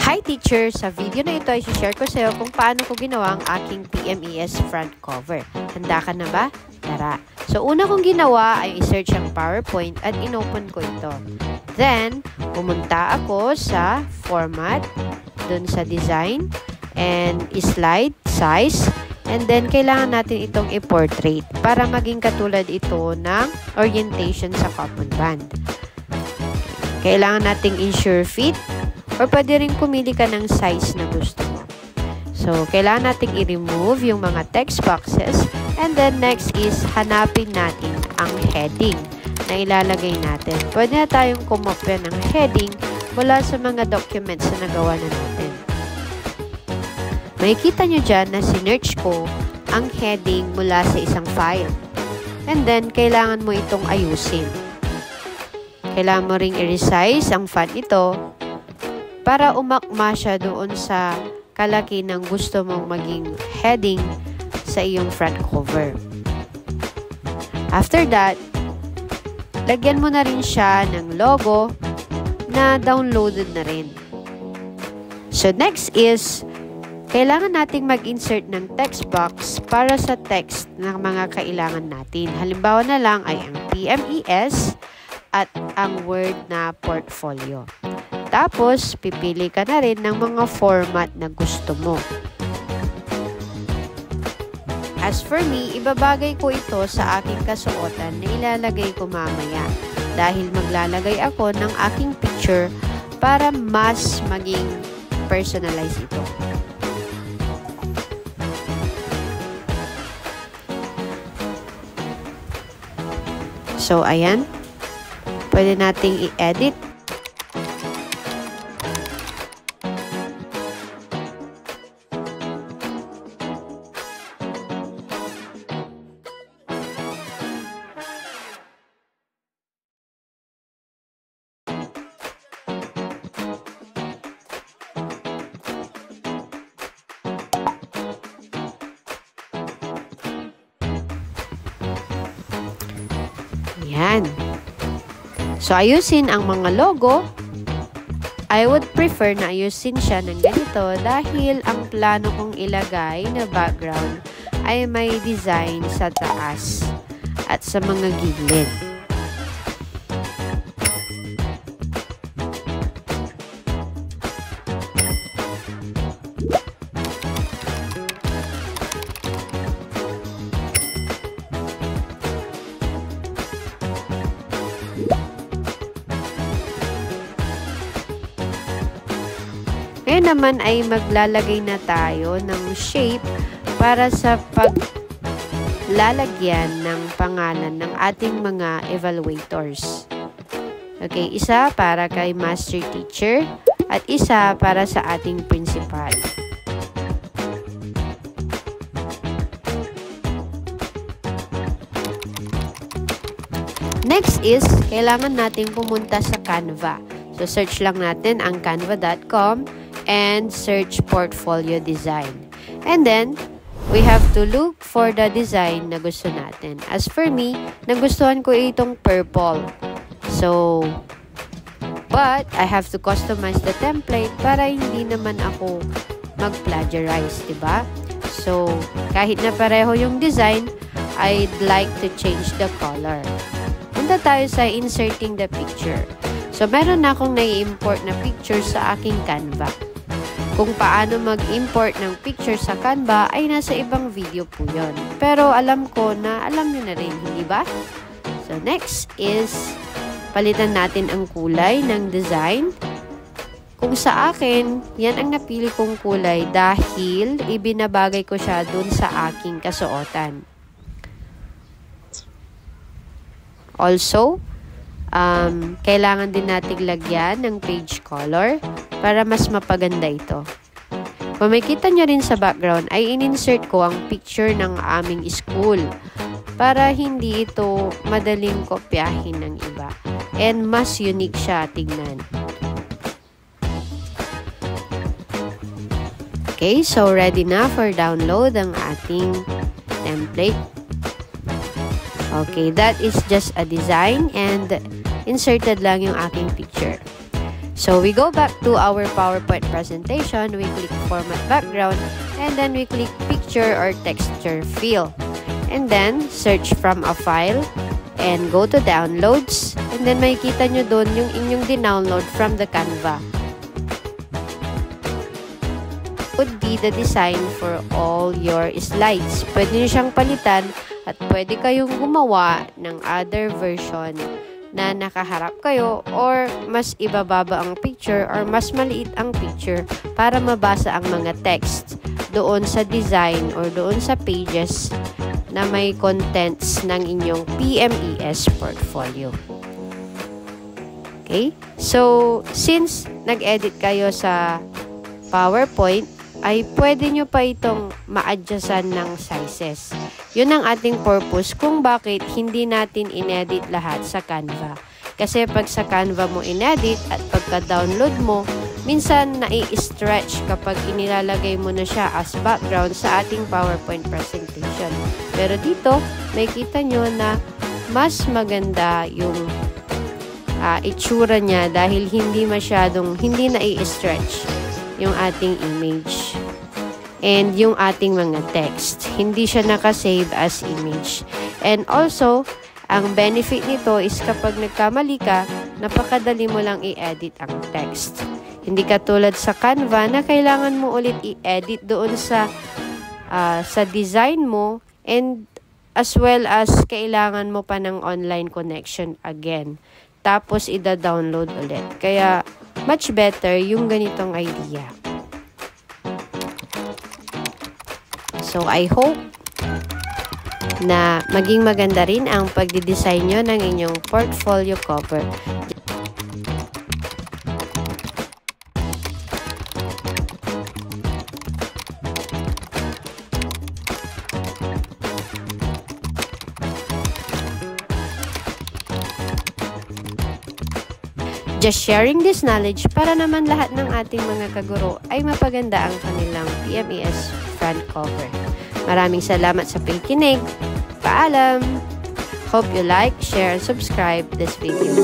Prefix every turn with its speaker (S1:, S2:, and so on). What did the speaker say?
S1: Hi teacher! Sa video na ito ay share ko sa iyo kung paano ko ginawa ang aking PMES front cover. Handa ka na ba? Tara! So una kong ginawa ay i-search ang PowerPoint at inopen ko ito. Then, pumunta ako sa format, dun sa design, and slide, size, and then kailangan natin itong i-portrait para maging katulad ito ng orientation sa common band. Kailangan nating ensure fit, or pwede rin pumili ka ng size na gusto mo. So, kailangan nating i-remove yung mga text boxes. And then, next is hanapin natin ang heading na ilalagay natin. Pwede na tayong kumopya ng heading mula sa mga documents na nagawa na natin. Makikita nyo dyan na sinearch ko ang heading mula sa isang file. And then, kailangan mo itong ayusin. Kailangan mo ring i-resize ang font ito para umakma siya doon sa kalaki ng gusto mong maging heading sa iyong front cover. After that, lagyan mo na rin siya ng logo na downloaded na rin. So next is, kailangan nating mag-insert ng text box para sa text ng mga kailangan natin. Halimbawa na lang ay ang PMES at ang Word na portfolio. Tapos, pipili ka na rin ng mga format na gusto mo. As for me, ibabagay ko ito sa aking kasuotan na ilalagay ko mamaya dahil maglalagay ako ng aking picture para mas maging personalized ito. So, ayan. Pwede nating i-edit. Yan. So, ayusin ang mga logo. I would prefer na ayusin siya ng ganito dahil ang plano kong ilagay na background ay may design sa taas at sa mga gilid. Ngayon naman ay maglalagay na tayo ng shape para sa paglalagyan ng pangalan ng ating mga evaluators. Okay, isa para kay master teacher at isa para sa ating principal. Next is, kailangan nating pumunta sa Canva. So, search lang natin ang canva.com and search portfolio design. And then, we have to look for the design na gusto natin. As for me, nagustuhan ko itong purple. So, but I have to customize the template para hindi naman ako mag-plagiarize, diba? So, kahit na pareho yung design, I'd like to change the color. Punta tayo sa inserting the picture. So, meron na akong nai-import na picture sa aking Canva. Kung paano mag-import ng picture sa Canva ay nasa ibang video po yun. Pero alam ko na alam nyo na rin, hindi ba? So, next is palitan natin ang kulay ng design. Kung sa akin, yan ang napili kong kulay dahil ibinabagay ko siya dun sa aking kasuotan. Also, kailangan din nating lagyan ng page color para mas mapaganda ito. Kung makikita nyo rin sa background, ay in-insert ko ang picture ng aming school para hindi ito madaling kopyahin ng iba and mas unique siya tingnan. Okay, so ready na for download ang ating template. Okay, that is just a design and inserted lang yung aking picture. So we go back to our PowerPoint presentation, we click Format Background, and then we click Picture or Texture Fill. And then, search from a file, and go to Downloads, and then makikita nyo doon yung inyong dinownload from the Canva. Would be the design for all your slides. Pwede nyo siyang palitan, at pwede kayong gumawa ng other version na nakaharap kayo or mas ibababa ang picture or mas maliit ang picture para mabasa ang mga text doon sa design or doon sa pages na may contents ng inyong PMES portfolio. Okay? So, since nag-edit kayo sa PowerPoint, ay pwede nyo pa itong ma-adjustan ng sizes. Yun ang ating purpose kung bakit hindi natin inedit lahat sa Canva. Kasi pag sa Canva mo inedit at pagka-download mo, minsan nai-stretch kapag inilalagay mo na siya as background sa ating PowerPoint presentation. Pero dito, makikita nyo na mas maganda yung itsura niya dahil hindi nai-stretch yung ating image and yung ating mga text. Hindi siya nakasave as image. And also, ang benefit nito is kapag nagkamali ka, napakadali mo lang i-edit ang text. Hindi katulad sa Canva na kailangan mo ulit i-edit doon sa design mo, and as well as kailangan mo pa ng online connection again. Tapos ida-download ulit. Kaya much better yung ganitong idea. So I hope na maging maganda rin ang pagdidesign nyo ng inyong portfolio cover. Just sharing this knowledge para naman lahat ng ating mga kaguro ay mapaganda ang kanilang PMES front cover. Maraming salamat sa pakikinig. Paalam! Hope you like, share, and subscribe this video.